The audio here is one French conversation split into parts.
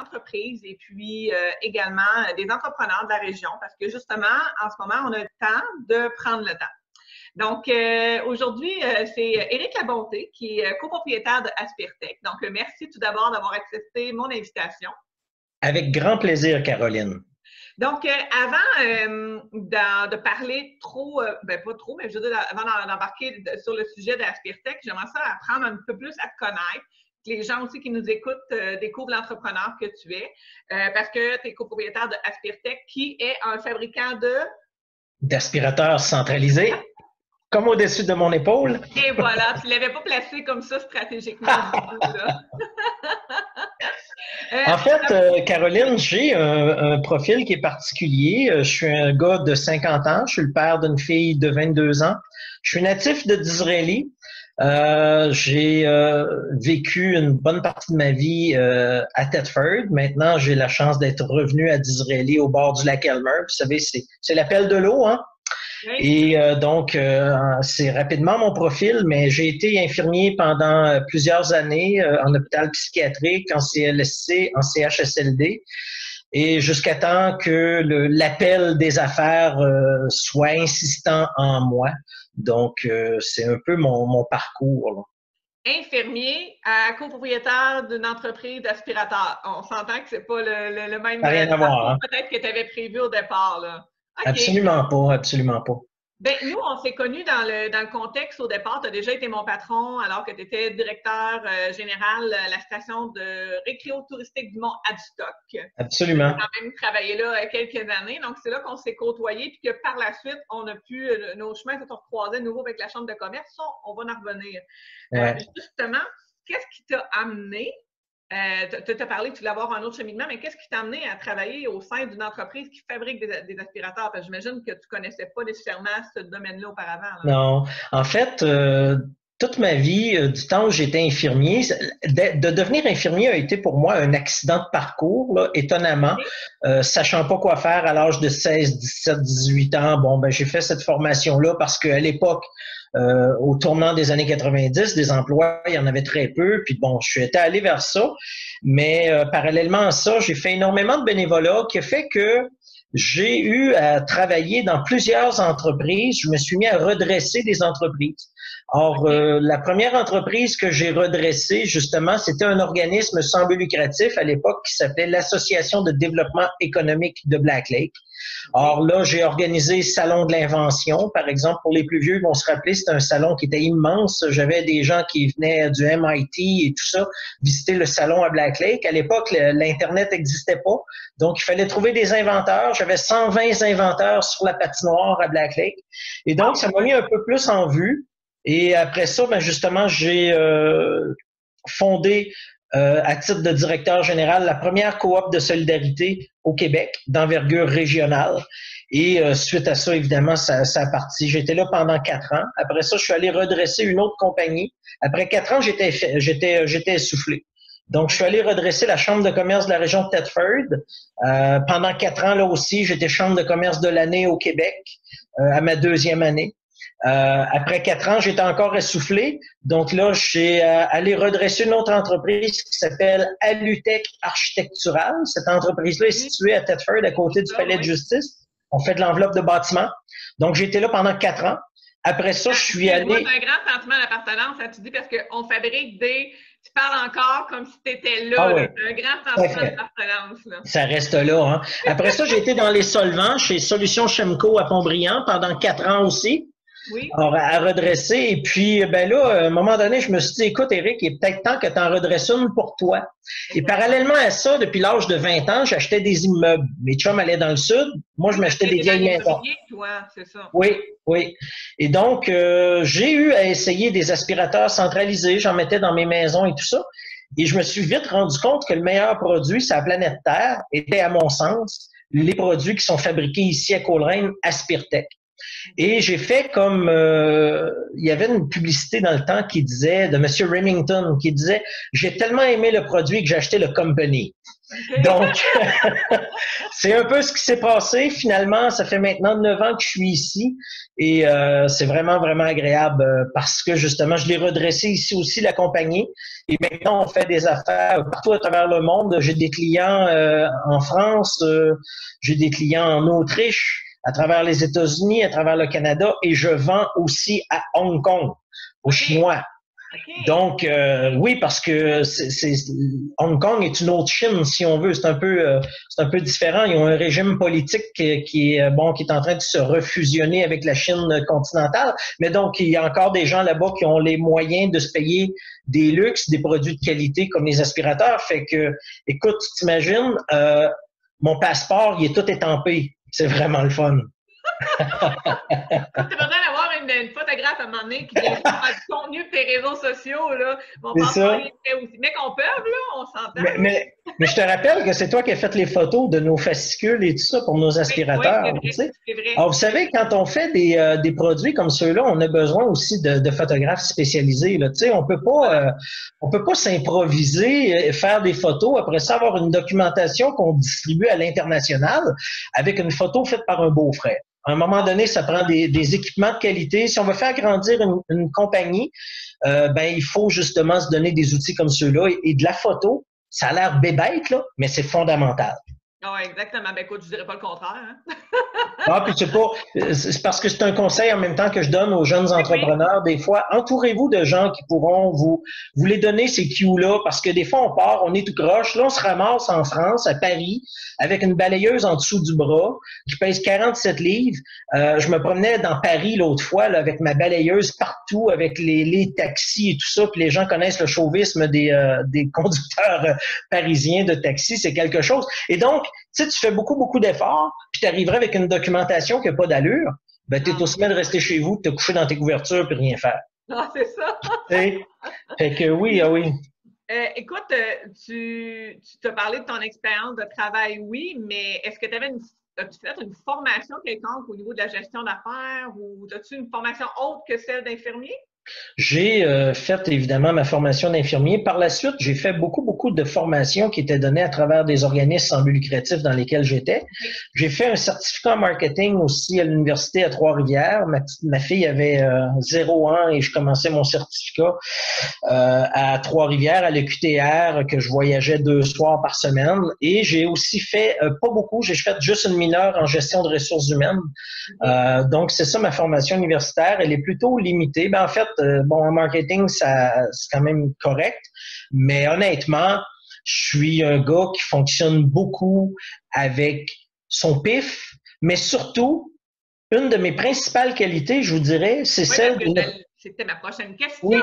entreprises et puis également des entrepreneurs de la région parce que justement, en ce moment, on a le temps de prendre le temps. Donc, aujourd'hui, c'est Éric Labonté qui est copropriétaire de Aspirtech. Donc, merci tout d'abord d'avoir accepté mon invitation. Avec grand plaisir, Caroline. Donc, avant de parler trop, pas trop, mais je veux dire, avant d'embarquer sur le sujet d'Aspirtech, j'aimerais ça apprendre un peu plus à te connaître. Que les gens aussi qui nous écoutent découvrent l'entrepreneur que tu es, parce que tu es copropriétaire de Aspirtech, qui est un fabricant d'aspirateurs centralisés, comme au-dessus de mon épaule. Et voilà, tu ne l'avais pas placé comme ça stratégiquement du tout, là. En fait, Caroline, j'ai un profil qui est particulier. Je suis un gars de 50 ans. Je suis le père d'une fille de 22 ans. Je suis natif de Disraeli. J'ai vécu une bonne partie de ma vie à Thetford. Maintenant, j'ai la chance d'être revenu à Disraeli au bord du lac Elmer. Vous savez, c'est l'appel de l'eau, hein? Oui. Et donc, c'est rapidement mon profil, mais j'ai été infirmier pendant plusieurs années en hôpital psychiatrique, en CLSC, en CHSLD, et jusqu'à temps que l'appel des affaires soit insistant en moi. Donc, c'est un peu mon parcours, là. Infirmier à copropriétaire d'une entreprise d'aspirateurs. On s'entend que c'est pas le même rien à voir, hein? Peut-être que tu avais prévu au départ, là. Okay. Absolument pas, absolument pas. Bien, nous, on s'est connus dans le contexte au départ. Tu as déjà été mon patron alors que tu étais directeur général à la station de récréo-touristique du Mont-Adstock. Absolument. Tu as quand même travaillé là quelques années. Donc, c'est là qu'on s'est côtoyés puis que par la suite, on a pu, nos chemins se sont recroisés de nouveau avec la Chambre de commerce. Ça, on va en revenir. Ouais. Justement, qu'est-ce qui t'a amené? Tu as parlé que tu voulais avoir un autre cheminement, mais qu'est-ce qui t'a amené à travailler au sein d'une entreprise qui fabrique des aspirateurs? Parce que j'imagine que tu ne connaissais pas nécessairement ce domaine-là auparavant. Là. Non. En fait, toute ma vie, du temps où j'étais infirmier, de devenir infirmier a été pour moi un accident de parcours, là, étonnamment. Sachant pas quoi faire à l'âge de 16, 17, 18 ans, bon, ben j'ai fait cette formation-là parce qu'à l'époque, au tournant des années 90, des emplois, il y en avait très peu. Puis bon, je suis allé vers ça. Mais parallèlement à ça, j'ai fait énormément de bénévolat qui a fait que j'ai eu à travailler dans plusieurs entreprises. Je me suis mis à redresser des entreprises. Or, la première entreprise que j'ai redressée, justement, c'était un organisme sans but lucratif à l'époque qui s'appelait l'Association de développement économique de Black Lake. Or là, j'ai organisé le Salon de l'invention. Par exemple, pour les plus vieux, ils vont se rappeler, c'était un salon qui était immense. J'avais des gens qui venaient du MIT et tout ça, visiter le salon à Black Lake. À l'époque, l'Internet n'existait pas. Donc, il fallait trouver des inventeurs. J'avais 120 inventeurs sur la patinoire à Black Lake. Et donc, ça m'a mis un peu plus en vue. Et après ça, ben justement, j'ai fondé à titre de directeur général la première coop de solidarité au Québec d'envergure régionale. Et suite à ça, évidemment, ça a parti. J'étais là pendant 4 ans. Après ça, je suis allé redresser une autre compagnie. Après 4 ans, j'étais essoufflé. Donc, je suis allé redresser la Chambre de commerce de la région de Thetford. Pendant 4 ans, là aussi, j'étais Chambre de commerce de l'année au Québec à ma 2e année. Après 4 ans, j'étais encore essoufflé. Donc là, je suis allé redresser une autre entreprise qui s'appelle Alutech Architectural. Cette entreprise-là est située à Thetford, à côté du palais de justice. On fait de l'enveloppe de bâtiment. Donc, j'ai été là pendant 4 ans. Après ça, je suis allé... C'est un grand sentiment d'appartenance, tu dis, parce qu'on fabrique des... Tu parles encore comme si tu étais là. Ah, oui. C'est un grand sentiment d'appartenance. Ça reste là. Hein. Après ça, j'ai été dans les solvants chez Solutions Chemco à Pont-Brillant pendant 4 ans aussi. Oui. Alors, à redresser. Et puis, ben là, à un moment donné, je me suis dit, écoute, Éric, il est peut-être temps que tu en redresses une pour toi. Et parallèlement à ça, depuis l'âge de 20 ans, j'achetais des immeubles. Mes chums allaient dans le sud. Moi, je m'achetais des vieilles maisons. Toi, c'est ça. Oui, oui. Et donc, j'ai eu à essayer des aspirateurs centralisés. J'en mettais dans mes maisons et tout ça. Et je me suis vite rendu compte que le meilleur produit sur la planète Terre était, à mon sens, les produits qui sont fabriqués ici à Coleraine, Aspirtech. Et j'ai fait comme il y avait une publicité dans le temps qui disait de M. Remington qui disait j'ai tellement aimé le produit que j'ai acheté le company. Donc, c'est un peu ce qui s'est passé. Finalement, ça fait maintenant 9 ans que je suis ici et c'est vraiment, vraiment agréable parce que justement, je l'ai redressé ici aussi, la compagnie. Et maintenant, on fait des affaires partout à travers le monde. J'ai des clients en France, j'ai des clients en Autriche, à travers les États-Unis, à travers le Canada et je vends aussi à Hong Kong, aux Chinois. Okay. Donc, oui, parce que Hong Kong est une autre Chine, si on veut. C'est un peu différent. Ils ont un régime politique qui est bon, qui est en train de se refusionner avec la Chine continentale. Mais donc, il y a encore des gens là-bas qui ont les moyens de se payer des luxes, des produits de qualité comme les aspirateurs. Fait que, écoute, tu t'imagines, mon passeport, il est tout étampé. C'est vraiment le fun. Tu as besoin d'avoir une photographe à un moment donné qui vient juste faire du contenu de tes réseaux sociaux. Là. Mon passeport est prêt aussi. Mais qu'on peut, là, on s'entend. Mais je te rappelle que c'est toi qui as fait les photos de nos fascicules et tout ça pour nos aspirateurs. Oui, c'est vrai. Alors, vous savez, quand on fait des produits comme ceux-là, on a besoin aussi de photographes spécialisés. Là. On peut pas s'improviser, faire des photos, après ça avoir une documentation qu'on distribue à l'international avec une photo faite par un beau-frère. À un moment donné, ça prend des équipements de qualité. Si on veut faire grandir une compagnie, il faut justement se donner des outils comme ceux-là. Et de la photo, ça a l'air bébête, là, mais c'est fondamental. Oui, exactement. Ben écoute, je dirais pas le contraire. Hein? Ah, puis c'est parce que c'est un conseil en même temps que je donne aux jeunes entrepreneurs. Des fois, entourez-vous de gens qui pourront vous les donner ces cues-là, parce que des fois, on part, on est tout croche. Là, on se ramasse en France, à Paris, avec une balayeuse en dessous du bras, qui pèse 47 livres. Je me promenais dans Paris l'autre fois, là, avec ma balayeuse partout, avec les taxis et tout ça, puis les gens connaissent le chauvisme des conducteurs parisiens de taxi, c'est quelque chose. Et donc, tu sais, tu fais beaucoup, beaucoup d'efforts, puis tu arriverais avec une documentation qui n'a pas d'allure, ben, tu es aussi bien de rester chez vous, de te coucher dans tes couvertures, puis rien faire. Ah, c'est ça. Fait que oui, ah oui. Écoute, tu t'as parlé de ton expérience de travail, oui, mais est-ce que as-tu fait une formation quelconque au niveau de la gestion d'affaires ou as-tu une formation autre que celle d'infirmier? J'ai fait évidemment ma formation d'infirmier. Par la suite, j'ai fait beaucoup, beaucoup de formations qui étaient données à travers des organismes sans but lucratif dans lesquels j'étais. J'ai fait un certificat en marketing aussi à l'université à Trois-Rivières. Ma fille avait 0 ans et je commençais mon certificat à Trois-Rivières, à l'EQTR, que je voyageais 2 soirs par semaine. Et j'ai aussi fait, pas beaucoup, j'ai fait juste une mineure en gestion de ressources humaines. Donc, c'est ça ma formation universitaire. Elle est plutôt limitée. En fait, en marketing, c'est quand même correct. Mais honnêtement, je suis un gars qui fonctionne beaucoup avec son pif, mais surtout, une de mes principales qualités, je vous dirais, c'est celle de... C'était ma prochaine question. Oui,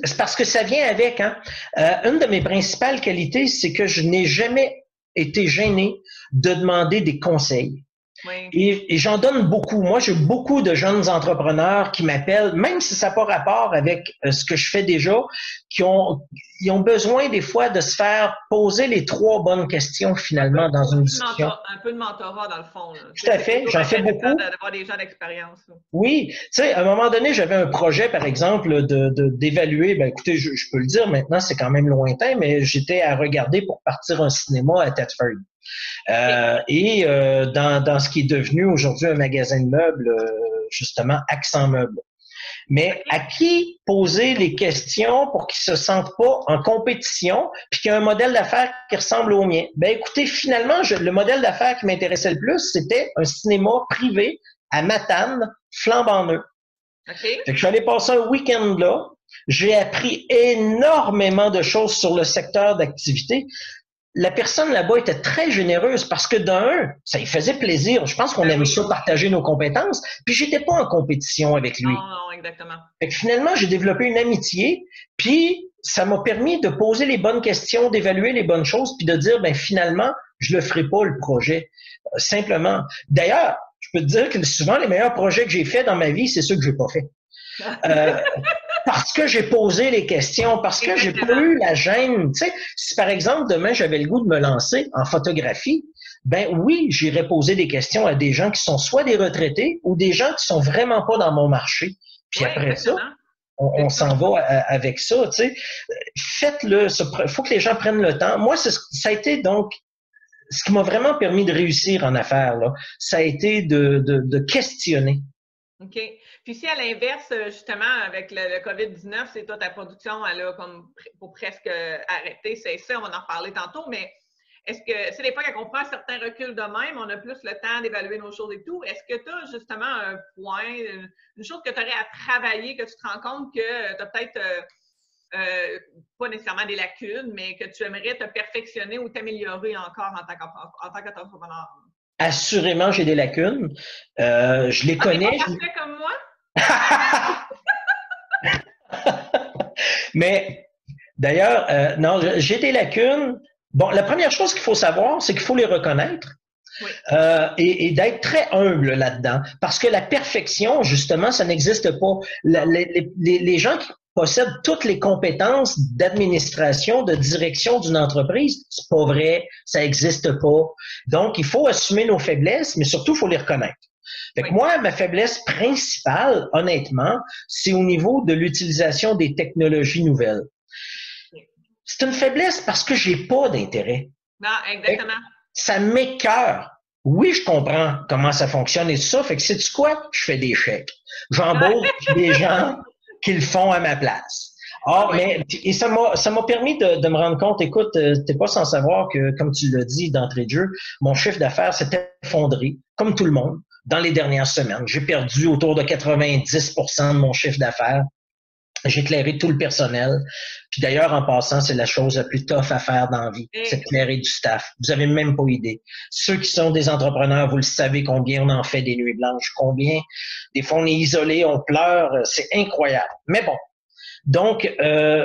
c'est parce que ça vient avec. Hein? Une de mes principales qualités, c'est que je n'ai jamais été gêné de demander des conseils. Oui. Et j'en donne beaucoup. Moi, j'ai beaucoup de jeunes entrepreneurs qui m'appellent, même si ça n'a pas rapport avec ce que je fais déjà, ils ont besoin des fois de se faire poser les 3 bonnes questions finalement dans une discussion. Un peu de mentorat dans le fond. Là. Tout à fait, j'en fais beaucoup. D'avoir des gens d'expérience. Oui, tu sais, à un moment donné, j'avais un projet, par exemple, d'évaluer, écoutez, je peux le dire maintenant, c'est quand même lointain, mais j'étais à regarder pour partir un cinéma à Thetford. Dans ce qui est devenu aujourd'hui un magasin de meubles, justement, Accent Meubles. Mais à qui poser les questions pour qu'ils se sentent pas en compétition puis qu'il y a un modèle d'affaires qui ressemble au mien? Écoutez, finalement, le modèle d'affaires qui m'intéressait le plus, c'était un cinéma privé à Matane, flambant neuf. Fait que je suis allé passer un week-end là. J'ai appris énormément de choses sur le secteur d'activité. La personne là-bas était très généreuse parce que d'un, ça lui faisait plaisir. Je pense qu'on aime ça, partager nos compétences. Puis j'étais pas en compétition avec lui. Non, exactement. Fait que finalement, j'ai développé une amitié. Puis ça m'a permis de poser les bonnes questions, d'évaluer les bonnes choses, puis de dire, finalement, je le ferai pas le projet. Simplement. D'ailleurs, je peux te dire que souvent, les meilleurs projets que j'ai faits dans ma vie, c'est ceux que j'ai pas faits. Parce que j'ai posé les questions, parce que j'ai pas eu la gêne. Tu sais, si par exemple, demain, j'avais le goût de me lancer en photographie, oui, j'irais poser des questions à des gens qui sont soit des retraités ou des gens qui sont vraiment pas dans mon marché. Puis après ça, on s'en va avec ça, tu sais. Faites-le, il faut que les gens prennent le temps. Moi, ça a été donc ce qui m'a vraiment permis de réussir en affaires, là, ça a été de questionner. OK. Puis si à l'inverse, justement, avec le COVID-19, c'est toi, ta production, elle a comme pour presque arrêter, c'est ça, on va en reparler tantôt, mais est-ce que, c'est des fois qu'on prend un certain recul de même, on a plus le temps d'évaluer nos choses et tout, est-ce que tu as justement un point, une chose que tu aurais à travailler, que tu te rends compte que tu as peut-être pas nécessairement des lacunes, mais que tu aimerais te perfectionner ou t'améliorer encore en tant qu'entrepreneur? Assurément, j'ai des lacunes. Je les connais. T'es pas parfait comme moi? Mais d'ailleurs, non, j'ai des lacunes. Bon, la première chose qu'il faut savoir, c'est qu'il faut les reconnaître. Oui. Et d'être très humble là-dedans. Parce que la perfection, justement, ça n'existe pas. Les gens qui possèdent toutes les compétences d'administration, de direction d'une entreprise, c'est pas vrai, ça n'existe pas. Donc, il faut assumer nos faiblesses, mais surtout, il faut les reconnaître. Fait que moi, ma faiblesse principale, honnêtement, c'est au niveau de l'utilisation des technologies nouvelles. C'est une faiblesse parce que j'ai pas d'intérêt. Non, exactement. Ça m'écoeure. Oui, je comprends comment ça fonctionne et tout ça. Fait que sais-tu quoi? Je fais des chèques. J'embauche des gens qui le font à ma place. Or, mais ça m'a permis de me rendre compte, écoute, t'es pas sans savoir que, comme tu l'as dit d'entrée de jeu, mon chiffre d'affaires s'est effondré, comme tout le monde, dans les dernières semaines. J'ai perdu autour de 90% de mon chiffre d'affaires. J'ai clairé tout le personnel. Puis d'ailleurs, en passant, c'est la chose la plus tough à faire dans la vie, c'est de clairer du staff. Vous avez même pas idée. Ceux qui sont des entrepreneurs, vous le savez combien on en fait des nuits blanches, combien. Des fois, on est isolé, on pleure, c'est incroyable. Mais bon. Donc,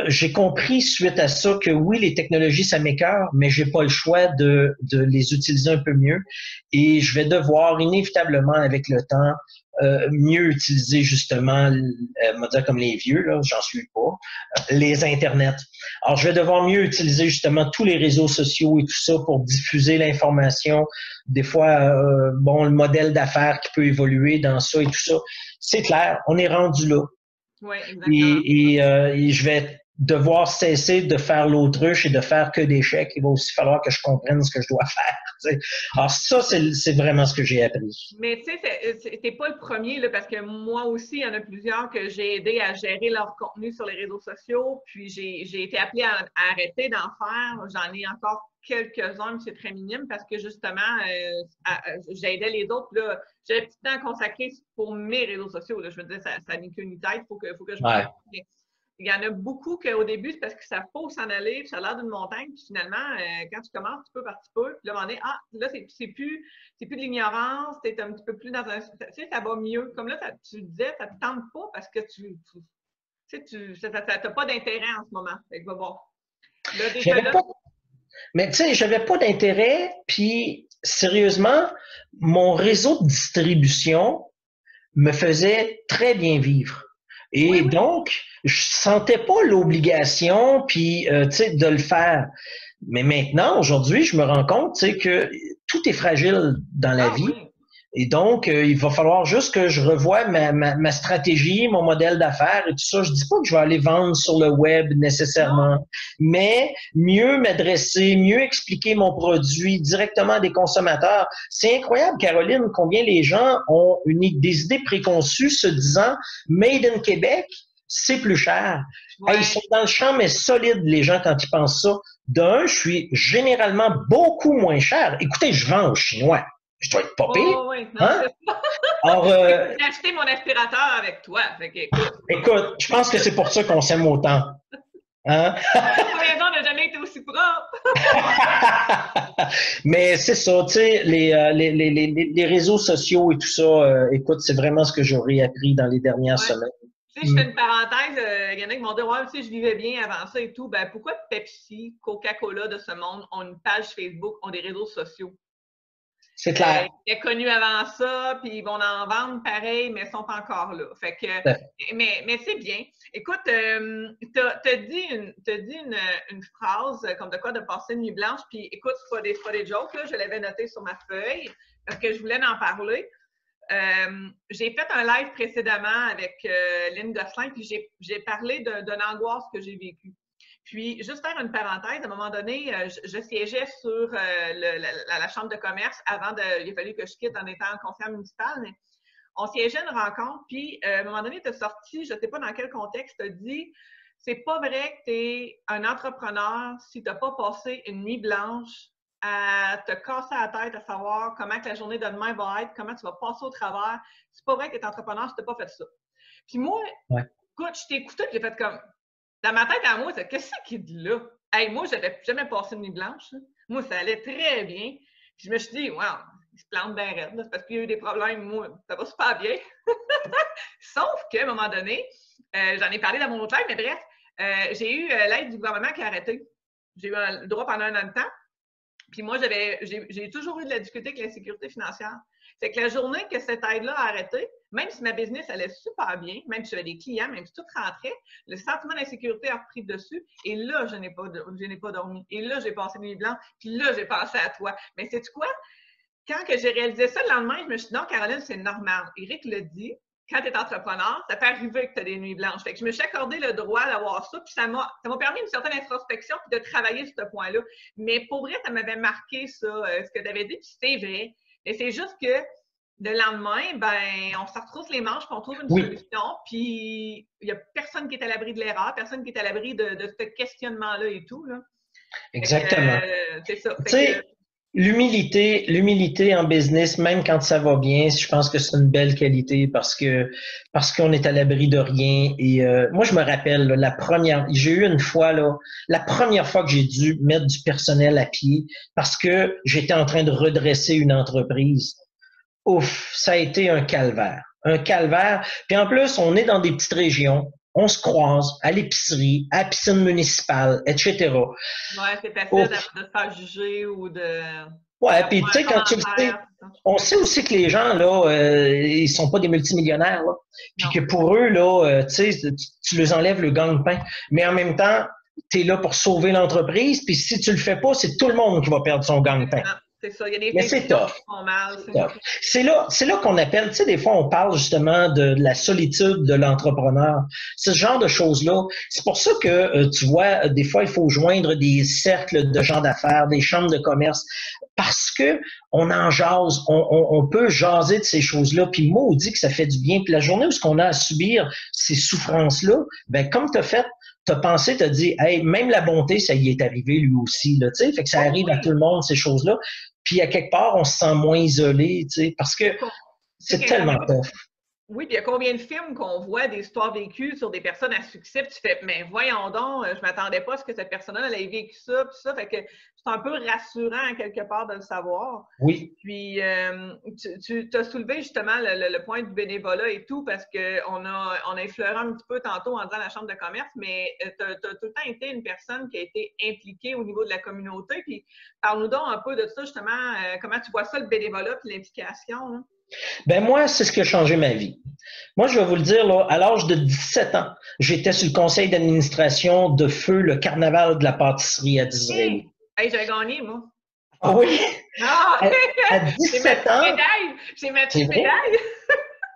j'ai compris suite à ça que oui, les technologies, ça m'écoeure, mais j'ai pas le choix de les utiliser un peu mieux. Et je vais devoir inévitablement, avec le temps, mieux utiliser justement, on va dire comme les vieux, là, j'en suis pas, les internets. Alors, je vais devoir mieux utiliser justement tous les réseaux sociaux et tout ça pour diffuser l'information. Des fois, bon, le modèle d'affaires qui peut évoluer dans ça et tout ça. C'est clair, on est rendu là. Oui, exactement. Et je vais devoir cesser de faire l'autruche et de faire que des chèques. Il va aussi falloir que je comprenne ce que je dois faire. T'sais. Alors ça, c'est vraiment ce que j'ai appris. Mais tu sais, t'es pas le premier, là, parce que moi aussi, il y en a plusieurs que j'ai aidé à gérer leur contenu sur les réseaux sociaux. Puis j'ai été appelée à arrêter d'en faire. J'en ai encore quelques-uns, mais c'est très minime parce que justement, j'aidais les autres. J'avais petit temps consacré pour mes réseaux sociaux. Là. Je me disais, ça n'est qu'une tête, faut que je me... Il y en a beaucoup qu'au début, c'est parce que ça faut s'en aller, puis ça a l'air d'une montagne, puis finalement, quand tu commences petit peu par petit peu, puis là, à un moment donné, là, c'est plus de l'ignorance, tu es un petit peu plus dans un... Tu sais, ça va mieux. Comme là, tu disais, ça te tente pas parce que tu sais, t'as pas d'intérêt en ce moment. Fait que, bon. Là, mais tu sais, j'avais pas d'intérêt, puis sérieusement, mon réseau de distribution me faisait très bien vivre. Et donc, je sentais pas l'obligation, puis tu sais, de le faire. Mais maintenant, aujourd'hui, je me rends compte, tu sais, que tout est fragile dans la vie. Oui. Et donc, il va falloir juste que je revoie ma stratégie, mon modèle d'affaires et tout ça. Je dis pas que je vais aller vendre sur le web nécessairement, mais mieux m'adresser, mieux expliquer mon produit directement à des consommateurs. C'est incroyable, Caroline, combien les gens ont des idées préconçues se disant « Made in Québec », c'est plus cher. Ouais. Hey, ils sont dans le champ, mais solides, les gens, quand ils pensent ça. D'un, je suis généralement beaucoup moins cher. Écoutez, je vends aux Chinois. Je dois être pas pire. Oh, oui, non, hein? Alors, j'ai acheté mon aspirateur avec toi. Fait que, écoute, je pense que c'est pour ça qu'on s'aime autant. Hein? La maison n'a jamais été aussi propre. Mais c'est ça, tu sais, les réseaux sociaux et tout ça, écoute, c'est vraiment ce que j'aurais appris dans les dernières semaines. Tu sais, je fais une parenthèse, il y en a qui m'ont dit « Ouais, tu sais, je vivais bien avant ça et tout. » Ben, pourquoi Pepsi, Coca-Cola de ce monde ont une page Facebook, ont des réseaux sociaux? C'est clair. Ils étaient connus avant ça, puis ils vont en vendre pareil, mais ils sont encore là. Fait que, mais c'est bien. Écoute, t'as dit une phrase comme de quoi de passer une nuit blanche, puis écoute, c'est pas des jokes, là, je l'avais noté sur ma feuille parce que je voulais en parler. j'ai fait un live précédemment avec Lynn Gosselin, puis j'ai parlé d'une angoisse que j'ai vécue. Puis, juste faire une parenthèse, à un moment donné, je siégeais sur la chambre de commerce avant il a fallu que je quitte en étant conseillère municipale, mais on siégeait une rencontre, puis à un moment donné, tu as sorti, je ne sais pas dans quel contexte, tu as dit c'est pas vrai que tu es un entrepreneur si tu n'as pas passé une nuit blanche à te casser la tête à savoir comment que la journée de demain va être, comment tu vas passer au travers. C'est pas vrai que tu es entrepreneur si tu n'as pas fait ça. Puis moi, écoute, je t'ai écouté, j'ai fait comme dans ma tête à moi, c'est qu'est-ce qui dit là? Hey, moi, j'avais jamais passé une nuit blanche. Là. Moi, ça allait très bien. Puis je me suis dit, wow, il se plante bien raide. C'est parce qu'il y a eu des problèmes. Moi, ça va super bien. Sauf qu'à un moment donné, j'en ai parlé dans mon autre live, mais bref, j'ai eu l'aide du gouvernement qui a arrêté. J'ai eu le droit pendant un an de temps. Puis moi, j'ai toujours eu de la difficulté avec la sécurité financière. C'est que la journée que cette aide-là a arrêté, même si ma business allait super bien, même si j'avais des clients, même si tout rentrait, le sentiment d'insécurité a repris dessus. Et là, je n'ai pas dormi. Et là, j'ai passé nuit blanche. Puis là, j'ai pensé à toi. Mais sais-tu quoi? Quand que j'ai réalisé ça le lendemain, je me suis dit, non, Caroline, c'est normal. Éric le dit. Quand tu es entrepreneur, ça peut arriver que tu as des nuits blanches. Fait que je me suis accordé le droit d'avoir ça, puis ça m'a permis une certaine introspection puis de travailler sur ce point-là. Mais pour vrai, ça m'avait marqué ça, ce que tu avais dit, puis c'est vrai. Et c'est juste que le lendemain, ben, on se retrousse les manches, puis on trouve une solution, puis il n'y a personne qui est à l'abri de l'erreur, personne qui est à l'abri de ce questionnement-là et tout. Là. Exactement. C'est ça. L'humilité en business, même quand ça va bien, je pense que c'est une belle qualité parce qu'on est à l'abri de rien. Et moi, je me rappelle là, j'ai eu une fois là, la première fois que j'ai dû mettre du personnel à pied parce que j'étais en train de redresser une entreprise. Ouf, ça a été un calvaire. Un calvaire. Puis en plus, on est dans des petites régions. On se croise à l'épicerie, à la piscine municipale, etc. Ouais, c'est facile de se faire juger ou de... Ouais, puis tu sais, quand tu le sais, on sait aussi que les gens, là, ils sont pas des multimillionnaires, là. Puis que pour eux, là, tu sais, tu leur enlèves le gagne-pain. Mais en même temps, tu es là pour sauver l'entreprise, puis si tu le fais pas, c'est tout le monde qui va perdre son gagne-pain. C'est ça, il y a des mais c'est tough. Qui font mal. C'est là qu'on appelle, tu sais, des fois, on parle justement de la solitude de l'entrepreneur. Ce genre de choses-là. C'est pour ça que, tu vois, des fois, il faut joindre des cercles de gens d'affaires, des chambres de commerce, parce que on en jase, on peut jaser de ces choses-là, puis maudit que ça fait du bien. Puis la journée où on a à subir ces souffrances-là, ben comme tu as fait, t'as pensé, t'as dit, hey, même la bonté, ça y est arrivé lui aussi, là, tu sais, fait que ça arrive à tout le monde, ces choses-là. Puis à quelque part, on se sent moins isolé, tu sais, parce que c'est tellement tough. Oui, puis il y a combien de films qu'on voit des histoires vécues sur des personnes à succès, puis tu fais, mais voyons donc, je m'attendais pas à ce que cette personne-là elle ait vécu ça, puis ça, fait que c'est un peu rassurant à quelque part de le savoir. Oui. Puis tu as soulevé justement le point du bénévolat et tout, parce qu'on a effleuré un petit peu tantôt en disant la chambre de commerce, mais tu as tout le temps été une personne qui a été impliquée au niveau de la communauté, puis parle-nous donc un peu de ça, justement, comment tu vois ça, le bénévolat puis l'implication, hein? Ben moi, c'est ce qui a changé ma vie. Moi, je vais vous le dire, là, à l'âge de 17 ans, j'étais sur le conseil d'administration de Feu, le carnaval de la pâtisserie à Disraeli. Hey, j'ai gagné, moi. Ah oui? Ah! À 17 ans. J'ai ma petite médaille.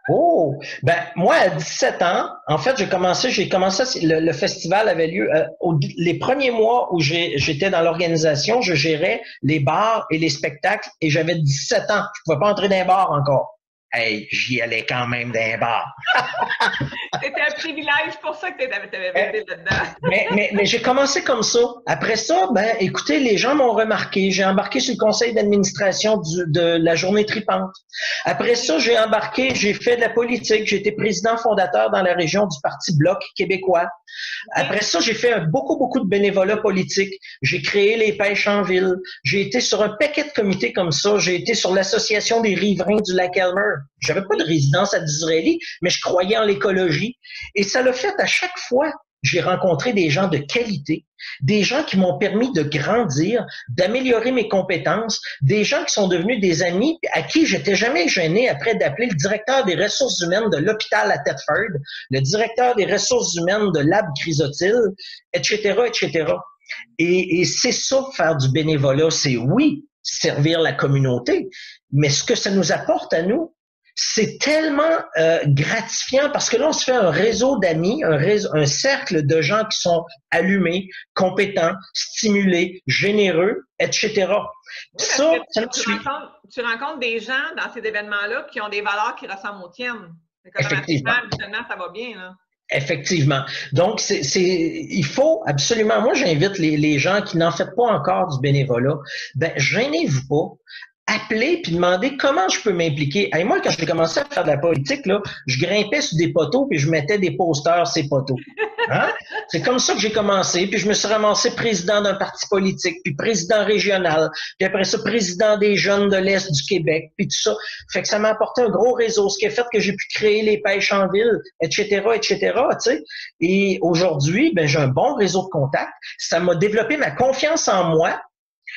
Oh! Ben, moi, à 17 ans, en fait, j'ai commencé, le festival avait lieu, les premiers mois où j'étais dans l'organisation, je gérais les bars et les spectacles et j'avais 17 ans. Je pouvais pas entrer dans les bars encore. Hey, j'y allais quand même dans les bars. C'était un privilège pour ça que tu avais été là-dedans. mais j'ai commencé comme ça. Après ça, ben, écoutez, les gens m'ont remarqué. J'ai embarqué sur le conseil d'administration de la journée tripante. Après ça, j'ai fait de la politique. J'ai été président fondateur dans la région du Parti Bloc québécois. Après ça, j'ai fait beaucoup de bénévolat politique. J'ai créé les pêches en ville. J'ai été sur un paquet de comités comme ça. J'ai été sur l'association des riverains du lac Elmer. J'avais pas de résidence à Disraeli, mais je croyais en l'écologie. Et ça l'a fait à chaque fois. J'ai rencontré des gens de qualité, des gens qui m'ont permis de grandir, d'améliorer mes compétences, des gens qui sont devenus des amis à qui j'étais jamais gêné après d'appeler le directeur des ressources humaines de l'hôpital à Thetford, le directeur des ressources humaines de l'Ab Chrysotile, etc., etc. Et c'est ça, faire du bénévolat, c'est oui, servir la communauté, mais ce que ça nous apporte à nous, c'est tellement gratifiant parce que là, on se fait un réseau d'amis, un cercle de gens qui sont allumés, compétents, stimulés, généreux, etc. Oui, Ça, parce que tu rencontres des gens dans ces événements-là qui ont des valeurs qui ressemblent aux tiennes. Effectivement. Habituellement, ça va bien, là. Effectivement. Donc, il faut absolument, moi, j'invite les gens qui n'en font pas encore du bénévolat, ben, gênez-vous pas. Appelez puis demandez comment je peux m'impliquer. Et moi, quand j'ai commencé à faire de la politique, là, je grimpais sur des poteaux puis je mettais des posters sur ces poteaux. Hein? C'est comme ça que j'ai commencé, puis je me suis ramassé président d'un parti politique, puis président régional, puis après ça, président des jeunes de l'Est du Québec, puis tout ça. Fait que ça m'a apporté un gros réseau, ce qui a fait que j'ai pu créer les pêches en ville, etc., etc., tu sais. Et aujourd'hui, ben, j'ai un bon réseau de contacts. Ça m'a développé ma confiance en moi,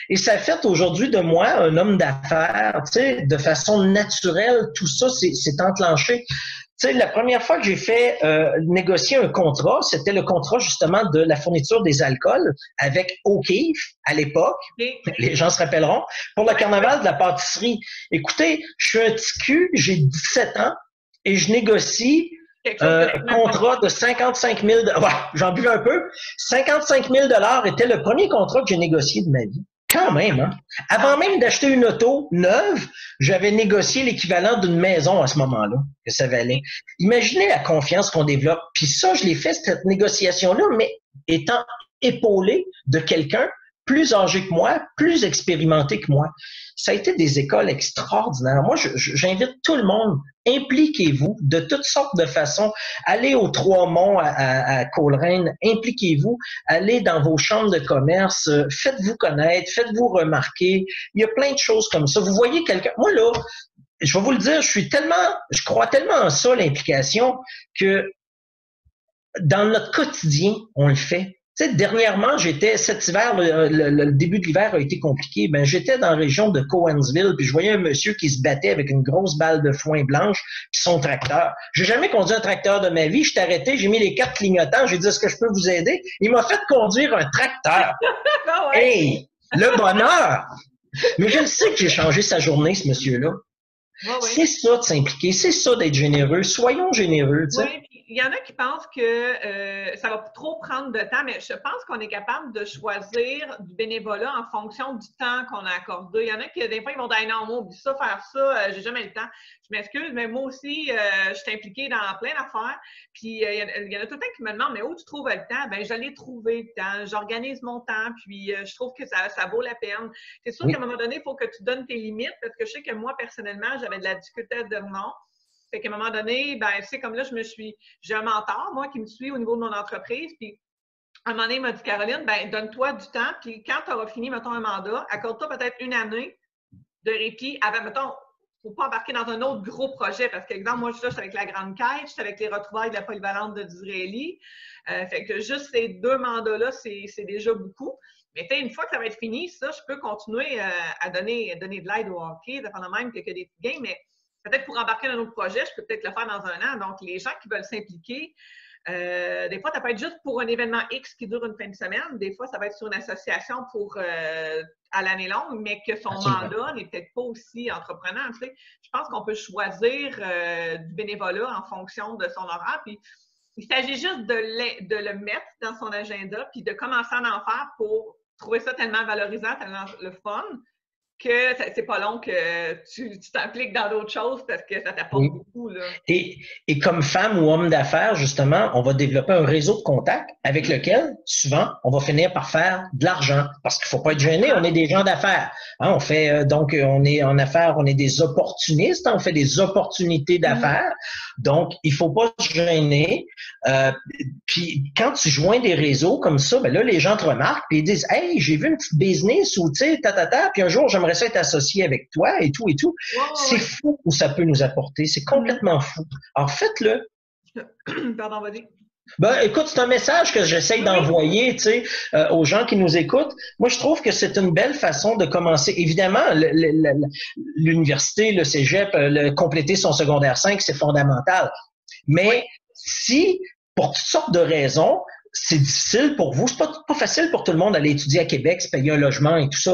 et ça fait aujourd'hui de moi un homme d'affaires, tu sais, de façon naturelle. Tout ça, c'est enclenché. Tu sais, la première fois que j'ai fait négocier un contrat, c'était le contrat justement de la fourniture des alcools avec O'Keeffe à l'époque. Les gens se rappelleront. Pour le carnaval de la pâtisserie. Écoutez, je suis un petit cul, j'ai 17 ans et je négocie un contrat de 55 000 $. Ouais, j'en buvais un peu. 55 000 $ était le premier contrat que j'ai négocié de ma vie. Quand même, hein? Avant même d'acheter une auto neuve, j'avais négocié l'équivalent d'une maison à ce moment-là, que ça valait. Imaginez la confiance qu'on développe. Puis ça, je l'ai fait, cette négociation-là, mais étant épaulé de quelqu'un plus âgé que moi, plus expérimenté que moi. Ça a été des écoles extraordinaires. Moi, j'invite tout le monde, impliquez-vous de toutes sortes de façons. Allez aux Trois-Monts à Coleraine, impliquez-vous, allez dans vos chambres de commerce, faites-vous connaître, faites-vous remarquer. Il y a plein de choses comme ça. Vous voyez quelqu'un... Moi, là, je vais vous le dire, je crois tellement en ça, l'implication, que dans notre quotidien, on le fait. Tu sais, dernièrement, cet hiver, le début de l'hiver a été compliqué. Ben, j'étais dans la région de Cowansville, puis je voyais un monsieur qui se battait avec une grosse balle de foin blanche, puis son tracteur. J'ai jamais conduit un tracteur de ma vie. Je suis arrêté, j'ai mis les 4 clignotants, j'ai dit, est-ce que je peux vous aider? Il m'a fait conduire un tracteur. Ah ouais. Hey! Le bonheur! Mais je le sais que j'ai changé sa journée, ce monsieur-là. Ouais, ouais. C'est ça de s'impliquer, c'est ça d'être généreux. Soyons généreux, tu sais. Oui, puis il y en a qui pensent que ça va trop prendre de temps, mais je pense qu'on est capable de choisir du bénévolat en fonction du temps qu'on a accordé. Il y en a qui, des fois, ils vont dire « Non, moi, oublie ça, faire ça, j'ai jamais le temps. » Je m'excuse, mais moi aussi, je suis impliquée dans plein d'affaires. Puis, il y en a tout le temps qui me demandent « Mais où tu trouves le temps? » Bien, je l'ai trouvé le temps. J'organise mon temps, puis je trouve que ça vaut la peine. C'est sûr qu'à un moment donné, il faut que tu donnes tes limites, parce que je sais que moi, personnellement, j'avais de la difficulté à dire non. Fait qu'à un moment donné, ben, tu sais, comme là, j'ai un mentor, moi, qui me suit au niveau de mon entreprise. Puis, à un moment donné, il m'a dit, Caroline, ben, donne-toi du temps. Puis, quand tu auras fini, mettons, un mandat, accorde-toi peut-être une année de répit avant, mettons, il ne faut pas embarquer dans un autre gros projet. Parce qu'exemple, moi, je suis avec la Grande Quête, je suis avec les retrouvailles de la polyvalente de Disraeli. Fait que juste ces 2 mandats-là, c'est déjà beaucoup. Mais une fois que ça va être fini, ça, je peux continuer à donner de l'aide au hockey, de faire de même que des petites games, mais peut-être pour embarquer dans un autre projet, je peux peut-être le faire dans un an. Donc, les gens qui veulent s'impliquer, des fois, ça peut être juste pour un événement X qui dure une fin de semaine. Des fois, ça va être sur une association pour à l'année longue, mais que son mandat n'est peut-être pas aussi entreprenant. Tu sais. Je pense qu'on peut choisir du bénévolat en fonction de son horaire. Puis, il s'agit juste de le mettre dans son agenda puis de commencer à en faire pour trouver ça tellement valorisant, tellement le fun, que c'est pas long que tu t'impliques dans d'autres choses parce que ça t'apporte beaucoup. Là. Et comme femme ou homme d'affaires, justement, on va développer un réseau de contacts avec lequel, souvent, on va finir par faire de l'argent. Parce qu'il faut pas être gêné, on est des gens d'affaires. Hein, on fait donc on est en affaires, on est des opportunistes, hein, on fait des opportunités d'affaires. Donc, il faut pas se gêner. Puis quand tu joins des réseaux comme ça, ben là, les gens te remarquent puis ils disent hey, j'ai vu une petite business ou tu sais, puis un jour, j'aimerais ça être associé avec toi et tout et tout. C'est fou où ça peut nous apporter. C'est complètement fou. Alors, faites-le. Pardon, vas-y. Ben, écoute, c'est un message que j'essaye d'envoyer, tu sais, aux gens qui nous écoutent. Moi, je trouve que c'est une belle façon de commencer. Évidemment, l'université, le cégep, compléter son secondaire 5, c'est fondamental. Mais si, pour toutes sortes de raisons, c'est difficile pour vous. C'est pas facile pour tout le monde d'aller étudier à Québec, se payer un logement et tout ça.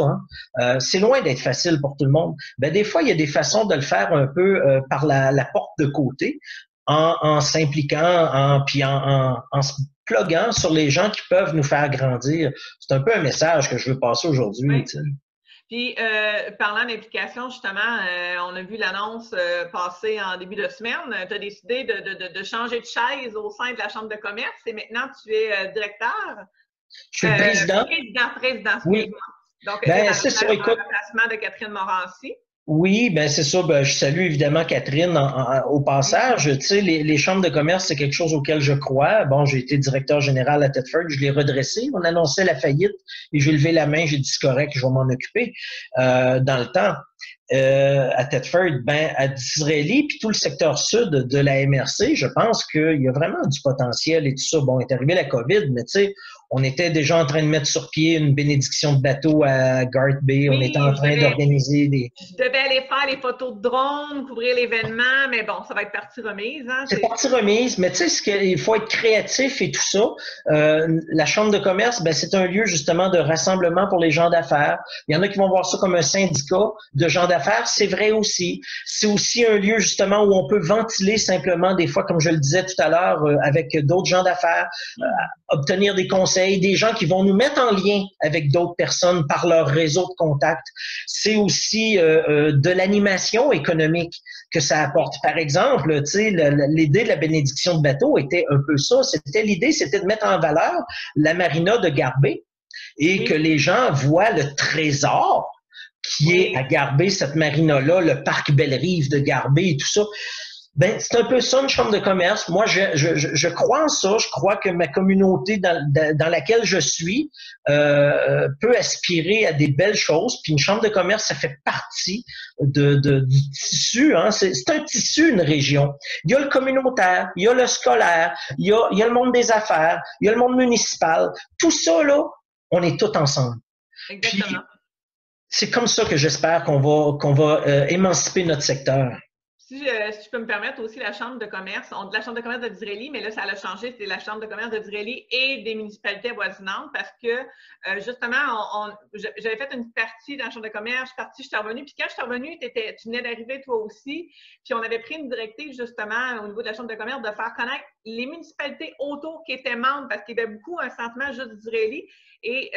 Hein. C'est loin d'être facile pour tout le monde. Ben, des fois, il y a des façons de le faire un peu par la porte de côté, en s'impliquant, puis en se pluguant sur les gens qui peuvent nous faire grandir. C'est un peu un message que je veux passer aujourd'hui. Oui. Tu sais. Puis, parlant d'implication, justement, on a vu l'annonce passer en début de semaine. Tu as décidé de changer de chaise au sein de la Chambre de commerce et maintenant tu es directeur. Je suis président. Président. Oui. Donc, Ben, c'est ça, écoute. Le remplacement de Catherine Morancy. Oui, ben c'est ça. Ben, je salue évidemment Catherine au passage. Tu sais, les chambres de commerce, c'est quelque chose auquel je crois. Bon, j'ai été directeur général à Thetford, je l'ai redressé. On annonçait la faillite et j'ai levé la main, j'ai dit c'est correct, je vais m'en occuper dans le temps. À Thetford, ben à Disraeli, puis tout le secteur sud de la MRC, je pense qu'il y a vraiment du potentiel et tout ça. Bon, est arrivé la COVID, mais tu sais, on était déjà en train de mettre sur pied une bénédiction de bateau à Garth Bay. On était en train d'organiser des... Je devais aller faire les photos de drone, couvrir l'événement, mais bon, ça va être partie remise. Hein, c'est partie remise, mais tu sais, il faut être créatif et tout ça. La Chambre de commerce, ben, c'est un lieu justement de rassemblement pour les gens d'affaires. Il y en a qui vont voir ça comme un syndicat de gens d'affaires, c'est vrai aussi. C'est aussi un lieu justement où on peut ventiler simplement des fois, comme je le disais tout à l'heure, avec d'autres gens d'affaires, obtenir des conseils, des gens qui vont nous mettre en lien avec d'autres personnes par leur réseau de contacts. C'est aussi de l'animation économique que ça apporte. Par exemple, tu sais, l'idée de la bénédiction de bateau était un peu ça. L'idée, c'était de mettre en valeur la marina de Garbet et que les gens voient le trésor qui est à Garbet, cette marina-là, le parc Belle-Rive de Garbet et tout ça. Ben, c'est un peu ça, une chambre de commerce. Moi, je crois en ça. Je crois que ma communauté dans laquelle je suis peut aspirer à des belles choses. Puis une chambre de commerce, ça fait partie du tissu. Hein. C'est un tissu, une région. Il y a le communautaire, il y a le scolaire, il y a le monde des affaires, il y a le monde municipal. Tout ça, là, on est tous ensemble. Exactement. Puis, c'est comme ça que j'espère qu'on va émanciper notre secteur. Si je peux me permettre aussi, la Chambre de commerce, la Chambre de commerce de Disraeli, mais là, ça a changé, c'est la Chambre de commerce de Disraeli et des municipalités avoisinantes parce que, justement, j'avais fait une partie dans la Chambre de commerce, je suis revenue, puis quand je suis revenue, tu venais d'arriver toi aussi, puis on avait pris une directive, justement, au niveau de la Chambre de commerce, de faire connaître les municipalités autour qui étaient membres parce qu'il y avait beaucoup un sentiment juste de Disraeli. Et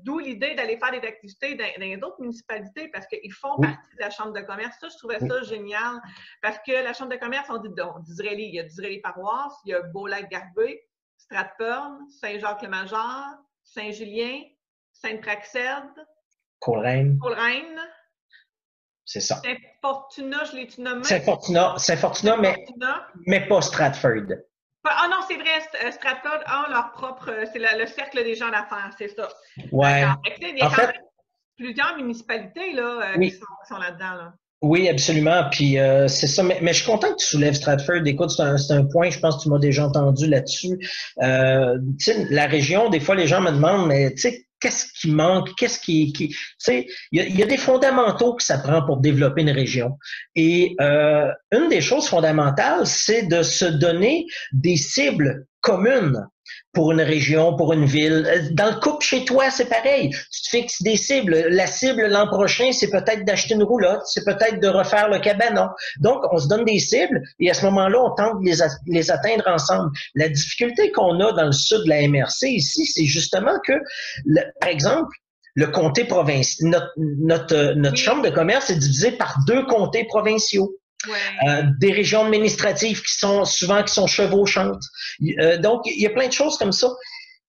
d'où l'idée d'aller faire des activités dans les autres municipalités parce qu'ils font partie de la Chambre de commerce. Ça, je trouvais ça génial parce que la Chambre de commerce, on dit donc, Disraeli, il y a Disraeli-Paroisse, il y a Beaulac-Garbet, Stratford, Saint-Jacques-le-Major, Saint-Julien, Sainte-Praxède, Coleraine. C'est ça. Saint-Fortuna, je l'ai-tu nommé? Saint-Fortuna, mais pas Stratford. Ah non, c'est vrai, Stratford a leur propre... C'est le cercle des gens d'affaires, c'est ça. Ouais. Il y a quand même plusieurs municipalités là, qui sont là-dedans. Là. Oui, absolument. Puis c'est ça. Mais je suis content que tu soulèves Stratford. Écoute, c'est un point, je pense que tu m'as déjà entendu là-dessus. Tu sais, la région, des fois, les gens me demandent, mais tu sais, qu'est-ce qui manque? Qu'est-ce qui tu sais, il y a des fondamentaux que ça prend pour développer une région. Et une des choses fondamentales, c'est de se donner des cibles communes pour une région, pour une ville. Dans le couple chez toi, c'est pareil. Tu te fixes des cibles. La cible l'an prochain, c'est peut-être d'acheter une roulotte, c'est peut-être de refaire le cabanon. Donc, on se donne des cibles et à ce moment-là, on tente de les atteindre ensemble. La difficulté qu'on a dans le sud de la MRC ici, c'est justement que, par exemple, le comté provincial, notre chambre de commerce est divisée par 2 comtés provinciaux. Ouais. Des régions administratives qui sont chevauchantes. Donc, il y a plein de choses comme ça.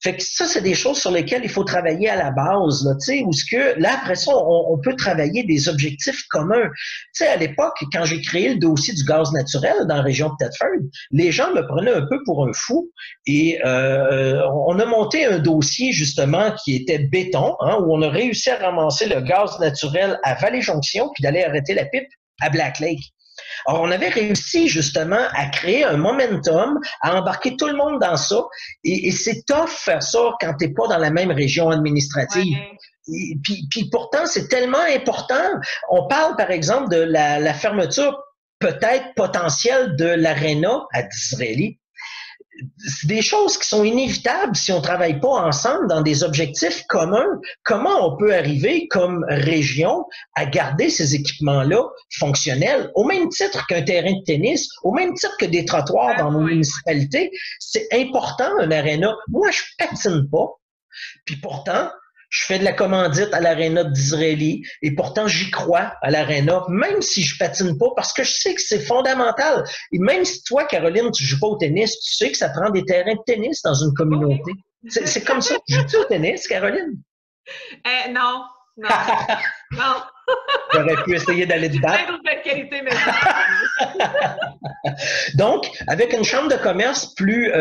Fait que ça, c'est des choses sur lesquelles il faut travailler à la base, là, tu sais, où ce que, là, après ça, on peut travailler des objectifs communs. Tu sais, à l'époque, quand j'ai créé le dossier du gaz naturel dans la région de Thetford, les gens me prenaient un peu pour un fou et on a monté un dossier, justement, qui était béton, hein, où on a réussi à ramasser le gaz naturel à Vallée-Jonction puis d'aller arrêter la pipe à Black Lake. Alors, on avait réussi justement à créer un momentum, à embarquer tout le monde dans ça. Et c'est tough faire ça quand tu n'es pas dans la même région administrative. Ouais. Puis pourtant, c'est tellement important. On parle, par exemple, de la fermeture peut-être potentielle de l'aréna à Disraeli. c'est des choses qui sont inévitables si on travaille pas ensemble dans des objectifs communs. Comment on peut arriver comme région à garder ces équipements-là fonctionnels au même titre qu'un terrain de tennis, au même titre que des trottoirs dans nos municipalités? C'est important, un aréna. Moi, je patine pas. Puis pourtant, je fais de la commandite à l'aréna d'Israéli et pourtant j'y crois à l'aréna, même si je patine pas, parce que je sais que c'est fondamental. Et même si toi, Caroline, tu joues pas au tennis, tu sais que ça prend des terrains de tennis dans une communauté. C'est comme ça. Joues-tu au tennis, Caroline? Non, non, non. J'aurais pu essayer d'aller te battre. Plein qualité, mais Donc, avec une chambre de commerce plus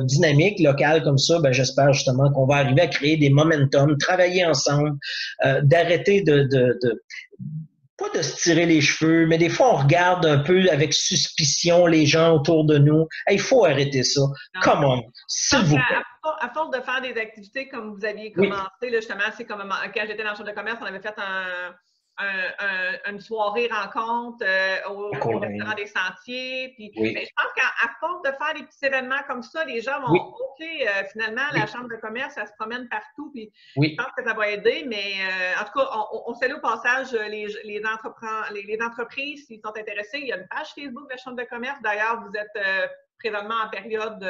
dynamique, locale comme ça, ben, j'espère justement qu'on va arriver à créer des momentum, travailler ensemble, d'arrêter pas de se tirer les cheveux, mais des fois, on regarde un peu avec suspicion les gens autour de nous. Il faut arrêter ça. Non. Come on, s'il vous plaît. À force de faire des activités comme vous aviez commencé, là, justement, c'est comme quand j'étais dans la chambre de commerce, on avait fait une soirée rencontre au restaurant des Sentiers. Puis, mais je pense qu'à force de faire des petits événements comme ça, les gens vont OK, finalement, la chambre de commerce, ça se promène partout. Puis je pense que ça va aider. Mais en tout cas, on salue au passage les entreprises s'ils sont intéressés. Il y a une page Facebook de la chambre de commerce. D'ailleurs, vous êtes présentement en période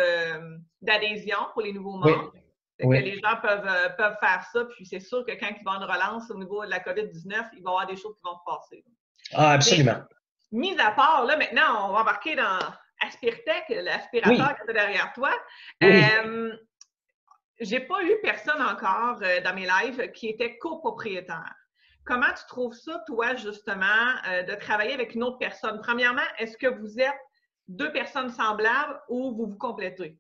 d'adhésion pour les nouveaux membres. Que les gens peuvent faire ça, puis c'est sûr que quand il va y avoir une relance au niveau de la COVID-19, il va y avoir des choses qui vont se passer. Ah, absolument. Mais, mis à part, là, maintenant, on va embarquer dans Aspirtech, l'aspirateur qui est derrière toi. J'ai pas eu personne encore dans mes lives qui était copropriétaire. Comment tu trouves ça, toi, justement, de travailler avec une autre personne? Premièrement, est-ce que vous êtes deux personnes semblables ou vous vous complétez?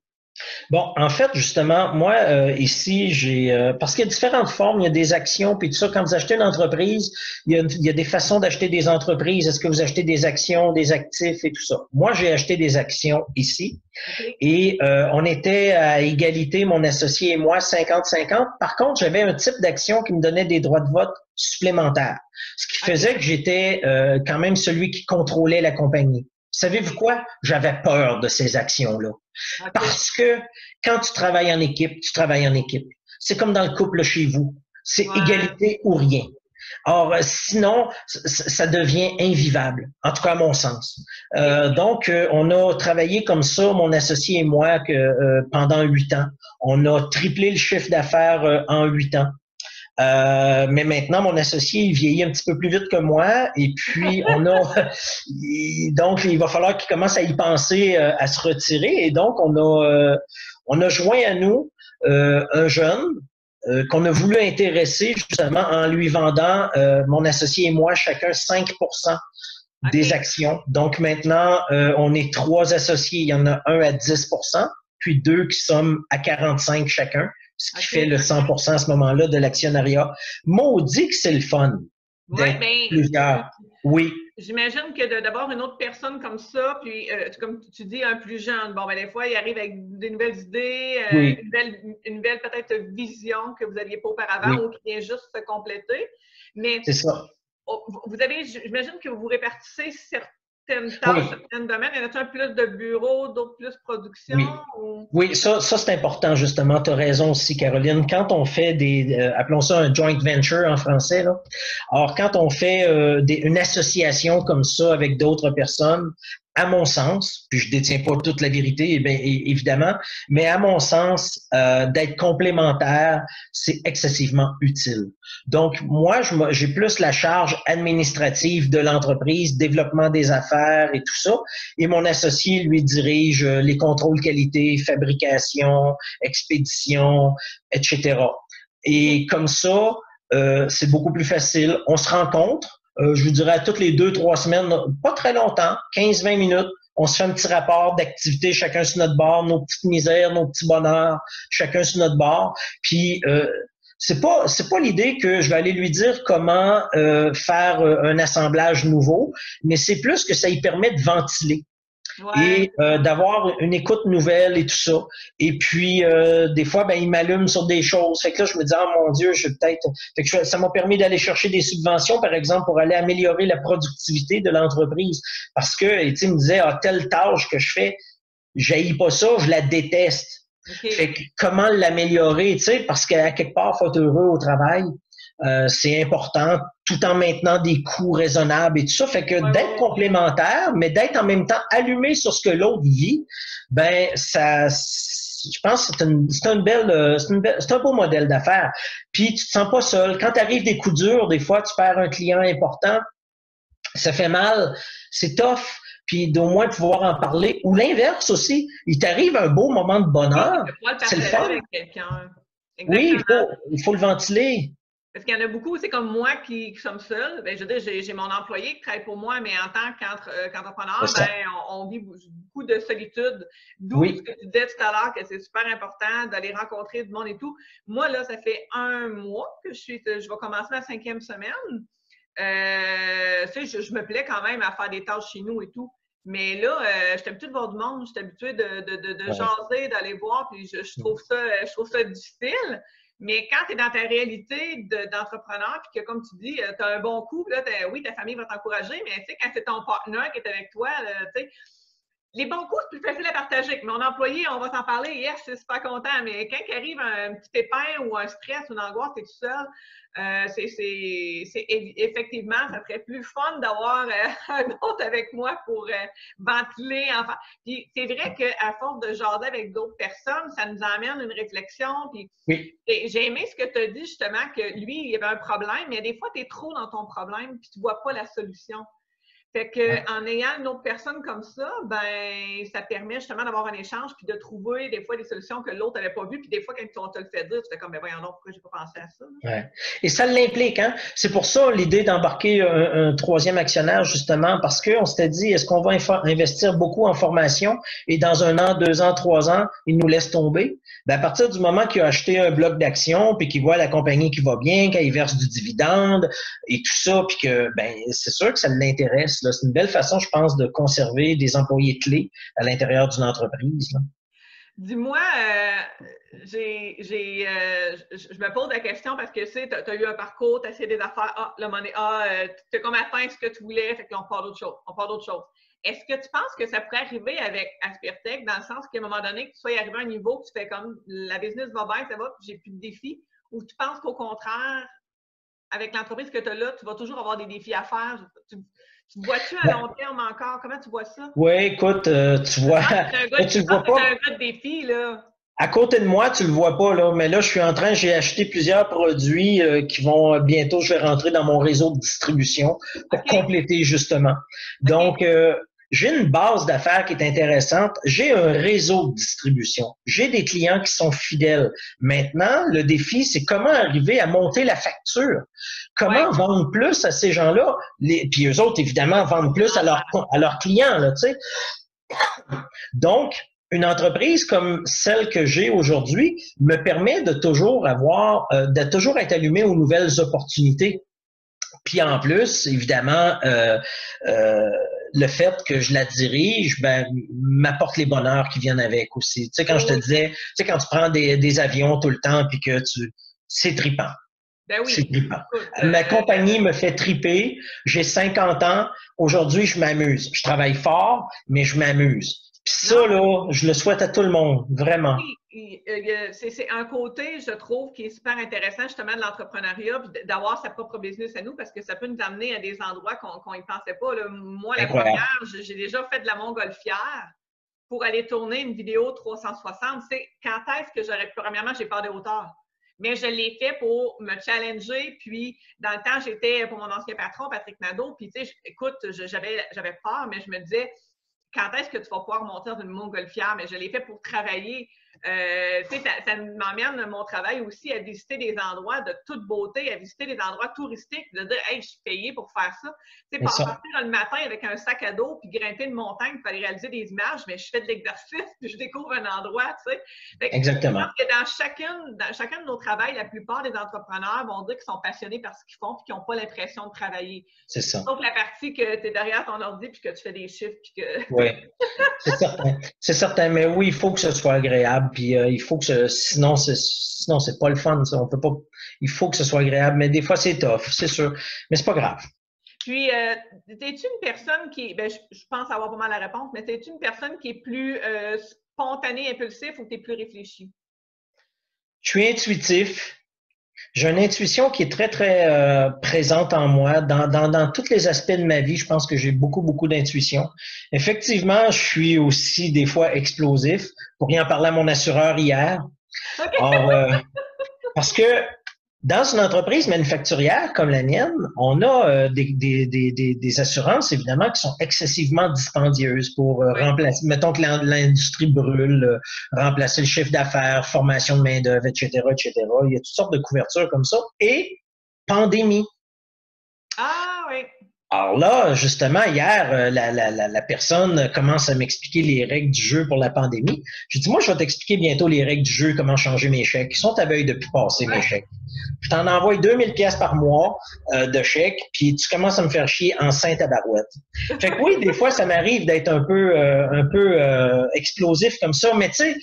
Bon, en fait, justement, moi, ici, parce qu'il y a différentes formes, il y a des actions, puis tout ça. Quand vous achetez une entreprise, il y a des façons d'acheter des entreprises. Est-ce que vous achetez des actions, des actifs et tout ça? Moi, j'ai acheté des actions ici. Et on était à égalité, mon associé et moi, 50-50. Par contre, j'avais un type d'action qui me donnait des droits de vote supplémentaires. Ce qui faisait que j'étais quand même celui qui contrôlait la compagnie. Savez-vous quoi? J'avais peur de ces actions-là. Parce que quand tu travailles en équipe, tu travailles en équipe. C'est comme dans le couple chez vous. C'est égalité ou rien. Or, sinon, ça devient invivable, en tout cas à mon sens. Donc, on a travaillé comme ça, mon associé et moi, pendant 8 ans. On a triplé le chiffre d'affaires en 8 ans. Mais maintenant, mon associé, il vieillit un petit peu plus vite que moi. Et puis, donc, il va falloir qu'il commence à y penser à se retirer. Et donc, on a joint à nous un jeune qu'on a voulu intéresser justement en lui vendant, mon associé et moi, chacun 5% des actions. Donc, maintenant, on est 3 associés. Il y en a un à 10%, puis 2 qui sommes à 45 chacun. Ce qui fait le 100% à ce moment-là de l'actionnariat. Maudit que c'est le fun d'être plusieurs. Oui. J'imagine que d'avoir une autre personne comme ça, puis comme tu dis, un plus jeune, bon, ben des fois, il arrive avec des nouvelles idées, une nouvelle peut-être vision que vous n'aviez pas auparavant ou qui vient juste se compléter. Mais c'est ça. Vous avez, j'imagine que vous répartissez certaines tâches, certains domaines. Y en a-t-il un plus de bureaux, d'autres plus production? Oui, ça c'est important, justement. Tu as raison aussi, Caroline. Quand on fait appelons ça un joint venture en français, là. Alors, quand on fait une association comme ça avec d'autres personnes, à mon sens, puis je détiens pas toute la vérité, bien, évidemment, mais à mon sens, d'être complémentaire, c'est excessivement utile. Donc, moi, j'ai plus la charge administrative de l'entreprise, développement des affaires et tout ça, et mon associé, lui, dirige les contrôles qualité, fabrication, expédition, etc. Et comme ça, c'est beaucoup plus facile. On se rencontre. Je vous dirais toutes les 2-3 semaines, pas très longtemps, 15-20 minutes, on se fait un petit rapport d'activité, chacun sur notre bord, nos petites misères, nos petits bonheurs, chacun sur notre bord. Puis c'est pas l'idée que je vais aller lui dire comment faire un assemblage nouveau, mais c'est plus que ça lui permet de ventiler. Et d'avoir une écoute nouvelle et tout ça. Et puis, des fois, ben, il m'allume sur des choses. Fait que là, je me dis, oh mon Dieu, je vais peut-être... Fait que ça m'a permis d'aller chercher des subventions, par exemple, pour aller améliorer la productivité de l'entreprise. Parce que, tu sais, il me disait, telle tâche que je fais, j'haïs pas ça, je la déteste. Okay. Fait que comment l'améliorer, tu sais, parce qu'à quelque part, faut être heureux au travail. C'est important, tout en maintenant des coûts raisonnables et tout ça. Fait que d'être complémentaire, mais d'être en même temps allumé sur ce que l'autre vit, ben ça, je pense que c'est un beau modèle d'affaires. Puis tu te sens pas seul. Quand tu arrives des coups durs, des fois tu perds un client important, ça fait mal, c'est tough. Puis d'au moins pouvoir en parler. Ou l'inverse aussi. Il t'arrive un beau moment de bonheur. C'est le fun. Avec quelqu'un. Oui, il faut le ventiler. Parce qu'il y en a beaucoup, c'est comme moi qui sommes seuls. Ben, je veux dire, j'ai mon employé qui travaille pour moi, mais en tant qu'entrepreneur, on vit beaucoup de solitude. D'où ce que tu disais tout à l'heure, que c'est super important d'aller rencontrer du monde et tout. Moi, là, ça fait 1 mois que je vais commencer ma 5e semaine. Tu sais, je me plais quand même à faire des tâches chez nous et tout. Mais là, je suis habituée de voir du monde, je suis habituée de jaser, d'aller voir, puis je trouve ça difficile. Mais quand tu es dans ta réalité d'entrepreneur, puis que, comme tu dis, tu as un bon coup, là, oui, ta famille va t'encourager, mais tu sais, quand c'est ton partenaire qui est avec toi, tu sais, les bons coups, c'est plus facile à partager. Avec mon employé, on va s'en parler. Yes, c'est super content. Mais quand il arrive un petit pépin ou un stress ou une angoisse, tu es tout seul, effectivement, ça serait plus fun d'avoir un autre avec moi pour ventiler. Enfin. Puis c'est vrai qu'à force de jaser avec d'autres personnes, ça nous amène une réflexion. Puis j'ai aimé ce que tu as dit justement, que lui, il y avait un problème, mais des fois, tu es trop dans ton problème puis tu vois pas la solution. Fait que en ayant une autre personne comme ça, ben ça permet justement d'avoir un échange puis de trouver des fois des solutions que l'autre n'avait pas vues. Puis des fois, quand on te le fait dire, tu fais comme, ben voyons donc, pourquoi j'ai pas pensé à ça? Ouais. Et ça l'implique, hein? C'est pour ça l'idée d'embarquer un 3e actionnaire, justement, parce qu'on s'était dit, est-ce qu'on va investir beaucoup en formation et dans 1 an, 2 ans, 3 ans, il nous laisse tomber? Ben, à partir du moment qu'il a acheté un bloc d'actions, puis qu'il voit la compagnie qui va bien, qu'il verse du dividende et tout ça, puis que, ben, c'est sûr que ça l'intéresse. C'est une belle façon, je pense, de conserver des employés clés à l'intérieur d'une entreprise. Là. Dis-moi, je me pose la question parce que tu as eu un parcours, tu as essayé des affaires, le money, tu as comme atteint ce que tu voulais, fait que là, on part d'autre chose. Est-ce que tu penses que ça pourrait arriver avec Aspertech dans le sens qu'à un moment donné, que tu sois arrivé à un niveau que tu fais comme la business va bien, ça va, puis j'ai plus de défis, ou tu penses qu'au contraire, avec l'entreprise que tu as là, tu vas toujours avoir des défis à faire? Tu vois-tu à long terme encore? Comment tu vois ça? Oui, écoute, tu vois. Tu le vois pas. C'est un gars de défi, là. À côté de moi, tu le vois pas, là, mais là, j'ai acheté plusieurs produits qui vont bientôt, je vais rentrer dans mon réseau de distribution pour compléter justement. Donc, j'ai une base d'affaires qui est intéressante. J'ai un réseau de distribution. J'ai des clients qui sont fidèles. Maintenant, le défi, c'est comment arriver à monter la facture. Comment vendre plus à ces gens-là? Puis eux autres, évidemment, vendent plus à leurs clients, là, tu sais. Donc, une entreprise comme celle que j'ai aujourd'hui me permet de toujours être allumé aux nouvelles opportunités. Puis en plus, évidemment, le fait que je la dirige, ben, m'apporte les bonheurs qui viennent avec aussi. Tu sais, quand je te disais, tu sais, quand tu prends des avions tout le temps puis que c'est trippant. Ben oui. C'est trippant. Ma compagnie me fait triper. J'ai 50 ans. Aujourd'hui, je m'amuse. Je travaille fort, mais je m'amuse. Puis ça, là, je le souhaite à tout le monde, vraiment. C'est un côté, je trouve, qui est super intéressant justement de l'entrepreneuriat, d'avoir sa propre business à nous, parce que ça peut nous amener à des endroits qu'on n'y pensait pas. Là. Moi, la première, j'ai déjà fait de la montgolfière pour aller tourner une vidéo 360. C'est quand est-ce que j'aurais pu, premièrement, j'ai peur des hauteurs. Mais je l'ai fait pour me challenger. Puis, dans le temps, j'étais pour mon ancien patron, Patrick Nadeau. Puis, tu sais, écoute, j'avais peur, mais je me disais, quand est-ce que tu vas pouvoir monter dans une montgolfière? Mais je l'ai fait pour travailler. Tu sais, ça m'emmène mon travail aussi à visiter des endroits de toute beauté, à visiter des endroits touristiques, de dire, hey, je suis payé pour faire ça. Tu sais, pour partir le matin avec un sac à dos puis grimper une montagne pour aller réaliser des images, mais je fais de l'exercice puis je découvre un endroit, tu sais. Exactement. Je pense que dans chacun de nos travails, la plupart des entrepreneurs vont dire qu'ils sont passionnés par ce qu'ils font puis qu'ils n'ont pas l'impression de travailler. C'est ça. Sauf la partie que tu es derrière ton ordi puis que tu fais des chiffres puis que... Oui, c'est certain. C'est certain. Mais oui, il faut que ce soit agréable. Puis il faut que sinon c'est pas le fun. Ça. On peut pas. Il faut que ce soit agréable. Mais des fois, c'est tough, c'est sûr. Mais c'est pas grave. Puis, es-tu une personne qui, ben, je pense avoir pas mal la réponse, mais es-tu une personne qui est plus spontanée, impulsif ou tu es plus réfléchie? Je suis intuitif. J'ai une intuition qui est très, très présente en moi. Dans tous les aspects de ma vie, je pense que j'ai beaucoup, beaucoup d'intuition. Effectivement, je suis aussi des fois explosif. Pour rien parler à mon assureur hier. OK. Or, parce que dans une entreprise manufacturière comme la mienne, on a des assurances, évidemment, qui sont excessivement dispendieuses pour Ouais. remplacer, mettons que l'industrie brûle, remplacer le chiffre d'affaires, formation de main-d'œuvre, etc., etc. Il y a toutes sortes de couvertures comme ça. Et pandémie. Ah oui. Alors là, justement, hier, la personne commence à m'expliquer les règles du jeu pour la pandémie. Je dis, moi, je vais t'expliquer bientôt les règles du jeu, comment changer mes chèques. Ils sont à veille depuis passer, mes chèques. Je t'en envoie 2000 pièces par mois de chèques, puis tu commences à me faire chier en sainte tabarouette. Fait que oui, des fois, ça m'arrive d'être un peu explosif comme ça, mais tu sais,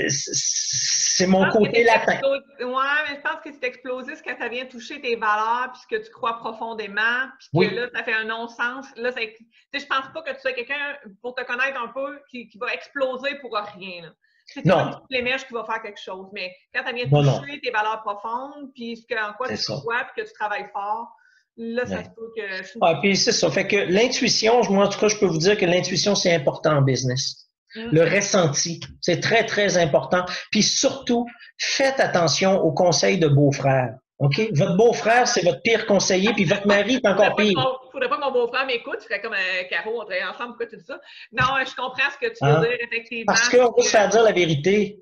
c'est mon côté latin. Ouais, mais je pense que c'est explosif quand ça vient toucher tes valeurs, puis que tu crois profondément, puis que Oui. là, ça fait un non-sens. Là, je pense pas que tu sois quelqu'un, pour te connaître un peu, qui va exploser pour rien. Là. C'est pas une petite mèche qui va faire quelque chose, mais quand ça vient toucher tes valeurs profondes, puis en quoi tu crois, puis que tu travailles fort, là, ça se peut que... Ah, puis c'est ça. Fait que l'intuition, moi, en tout cas, je peux vous dire que l'intuition, c'est important en business. Le ressenti, c'est très, très important. Puis surtout, faites attention aux conseils de beau-frère. OK? Votre beau-frère, c'est votre pire conseiller, puis votre mari est encore pire. Faudrait pas que mon beau-frère m'écoute, je ferais comme Caro, on travaille ensemble, pourquoi tu dis ça? Non, je comprends ce que tu veux dire, effectivement. Parce qu'on veut se faire dire la vérité.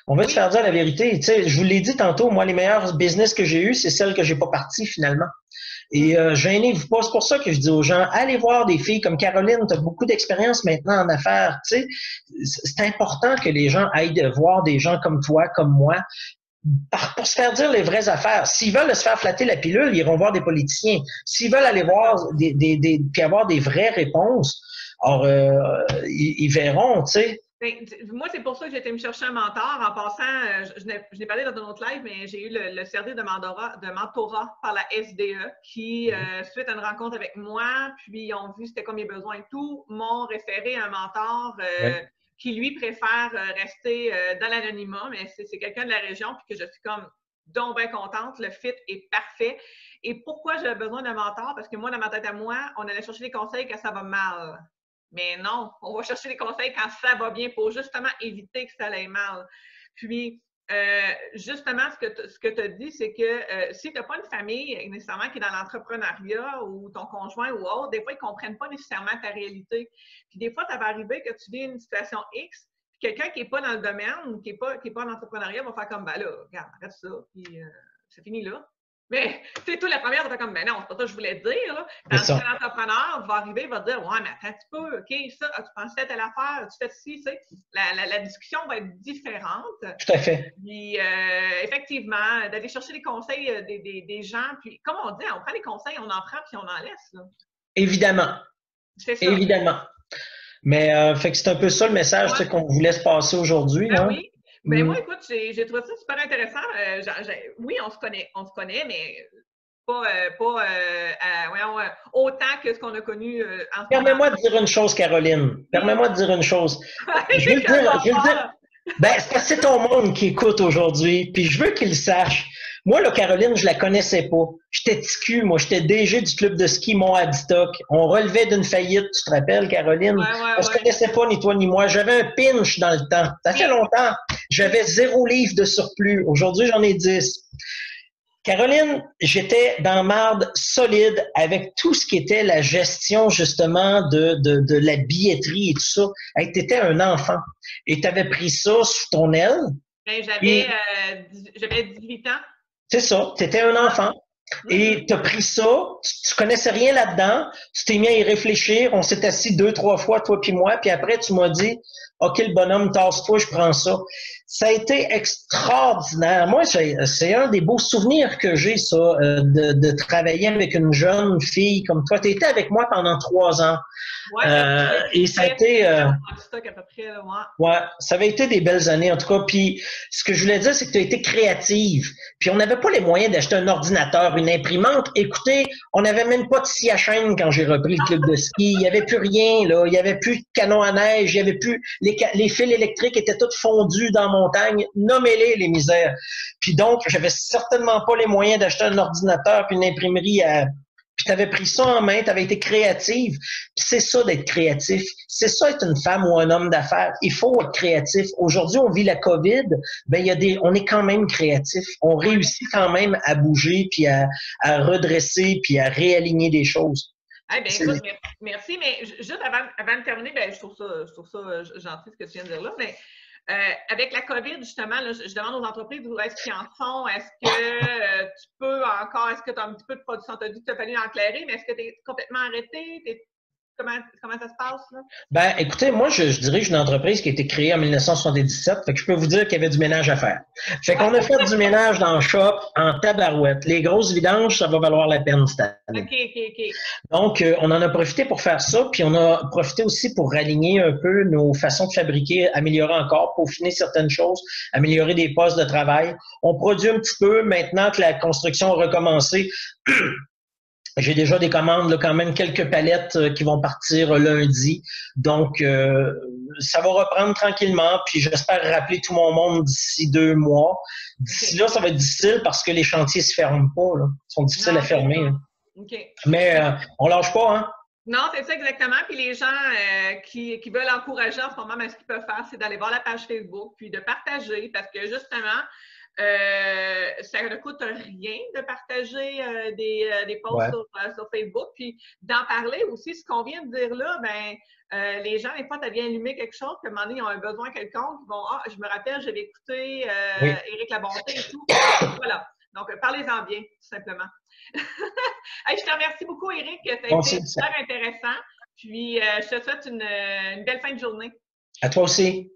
On veut se faire dire la vérité. Tu sais, je vous l'ai dit tantôt, moi, les meilleurs business que j'ai eus, c'est celles que j'ai pas parties finalement. Et gênez-vous pas. C'est pour ça que je dis aux gens, allez voir des filles comme Caroline, tu as beaucoup d'expérience maintenant en affaires. Tu sais, c'est important que les gens aillent voir des gens comme toi, comme moi, pour se faire dire les vraies affaires. S'ils veulent se faire flatter la pilule, ils iront voir des politiciens. S'ils veulent aller voir puis avoir des vraies réponses, alors ils verront, tu sais. Moi, c'est pour ça que j'ai été me chercher un mentor. En passant, je n'ai parlé dans un autre live, mais j'ai eu le service de mentorat par la SDE qui, suite à une rencontre avec moi, puis ils ont vu c'était quoi mes besoins et tout, m'ont référé à un mentor qui, lui, préfère rester dans l'anonymat, mais c'est quelqu'un de la région, puis que je suis comme donc bien contente. Le fit est parfait. Et pourquoi j'ai besoin d'un mentor? Parce que moi, dans ma tête à moi, on allait chercher des conseils quand ça va mal. Mais non, on va chercher des conseils quand ça va bien pour justement éviter que ça aille mal. Puis, justement, ce que tu as dit, c'est que si tu n'as pas une famille nécessairement qui est dans l'entrepreneuriat ou ton conjoint ou autre, des fois, ils ne comprennent pas nécessairement ta réalité. Puis des fois, ça va arriver que tu vis une situation X, puis quelqu'un qui n'est pas dans le domaine, qui n'est pas en entrepreneuriat, va faire comme, ben là, regarde, arrête ça, puis c'est fini là. Mais, tu sais, toi, la première, tu vas comme, ben non, c'est pas ça que je voulais te dire. Là. Tandis que l'entrepreneur va arriver, va dire, ouais, mais attends un petit peu, OK, ça, tu pensais à telle affaire, tu fais ci, tu sais. La discussion va être différente. Tout à fait. Puis, effectivement, d'aller chercher des conseils des gens, puis, comme on dit, on prend des conseils, on en prend, puis on en laisse. Là. Évidemment. C'est ça. Évidemment. Mais, fait que c'est un peu ça le message qu'on voulait se passer aujourd'hui. Ben oui. Ben moi, écoute, j'ai trouvé ça super intéressant. Oui, on se connaît, mais pas autant que ce qu'on a connu en ce Permets-moi de dire une chose, Caroline. Permets-moi de dire une chose. Je veux le dire. Ben, c'est parce que c'est ton monde qui écoute aujourd'hui, puis je veux qu'il le sache. Moi, là, Caroline, je la connaissais pas. J'étais TQ, moi, j'étais DG du club de ski Mont-Aditoc. On relevait d'une faillite, tu te rappelles, Caroline? On se connaissait pas, ni toi ni moi. J'avais un pinch dans le temps. Ça fait longtemps. J'avais 0 livre de surplus. Aujourd'hui, j'en ai 10. Caroline, j'étais dans marde solide avec tout ce qui était la gestion, justement, de la billetterie et tout ça. Hey, t'étais un enfant. Et t'avais pris ça sous ton aile. J'avais 18 ans. C'est ça, tu étais un enfant. Et tu as pris ça, tu connaissais rien là-dedans, tu t'es mis à y réfléchir, on s'est assis 2-3 fois, toi puis moi, puis après tu m'as dit, OK, le bonhomme, tasse-toi, je prends ça. Ça a été extraordinaire. Moi, c'est un des beaux souvenirs que j'ai, ça, de travailler avec une jeune fille comme toi. Tu étais avec moi pendant 3 ans. Ouais, Et ça a été... stock à peu près, là, ouais. Ouais, ça avait été des belles années en tout cas. Puis ce que je voulais dire, c'est que tu as été créative. Puis on n'avait pas les moyens d'acheter un ordinateur, une imprimante. Écoutez, on n'avait même pas de scie à chaîne quand j'ai repris le club de ski. Il n'y avait plus rien, là. Il n'y avait plus de canon à neige. Il n'y avait plus... Les fils électriques étaient tous fondus dans la montagne. Nommez-les, les misères. Puis donc, j'avais certainement pas les moyens d'acheter un ordinateur puis une imprimerie à... Puis tu avais pris ça en main, tu avais été créative. Puis c'est ça d'être créatif. C'est ça être une femme ou un homme d'affaires. Il faut être créatif. Aujourd'hui, on vit la COVID, ben on est quand même créatif. On réussit quand même à bouger, puis à redresser, puis à réaligner des choses. Eh bien, écoute, merci. Mais juste avant de terminer, ben, je trouve ça gentil ce que tu viens de dire là, mais avec la COVID, justement, là, je demande aux entreprises où est-ce qu'ils en sont. Est-ce que tu peux encore, est-ce que tu as un petit peu de production? Tu as dit que tu as fallu enclairer, mais est-ce que tu es complètement arrêté? Comment ça se passe, là? Ben, écoutez, moi, je dirige une entreprise qui a été créée en 1977, fait que je peux vous dire qu'il y avait du ménage à faire. Fait qu'on a fait du ménage dans le shop en tabarouette. Les grosses vidanges, ça va valoir la peine cette année. OK. Donc, on en a profité pour faire ça, puis on a profité aussi pour aligner un peu nos façons de fabriquer, améliorer encore, peaufiner certaines choses, améliorer des postes de travail. On produit un petit peu maintenant que la construction a recommencé. J'ai déjà des commandes, là, quand même quelques palettes qui vont partir lundi. Donc, ça va reprendre tranquillement. Puis j'espère rappeler tout mon monde d'ici 2 mois. D'ici là, ça va être difficile parce que les chantiers se ferment pas. Là. Ils sont difficiles à fermer. Okay. Mais on lâche pas, hein? Non, c'est ça exactement. Puis les gens qui veulent encourager en ce moment, ce qu'ils peuvent faire, c'est d'aller voir la page Facebook, puis de partager, parce que justement, ça ne coûte rien de partager des posts sur Facebook, puis d'en parler aussi. Ce qu'on vient de dire là, les gens, des fois, ça vient allumer quelque chose, puis à un moment donné, ils ont un besoin quelconque, ils vont « Ah, je me rappelle, j'avais écouté Éric Labonté et tout. » Voilà. Donc, parlez-en bien, tout simplement. Hey, je te remercie beaucoup, Éric. Ça a été super intéressant. Puis, je te souhaite une belle fin de journée. À toi aussi.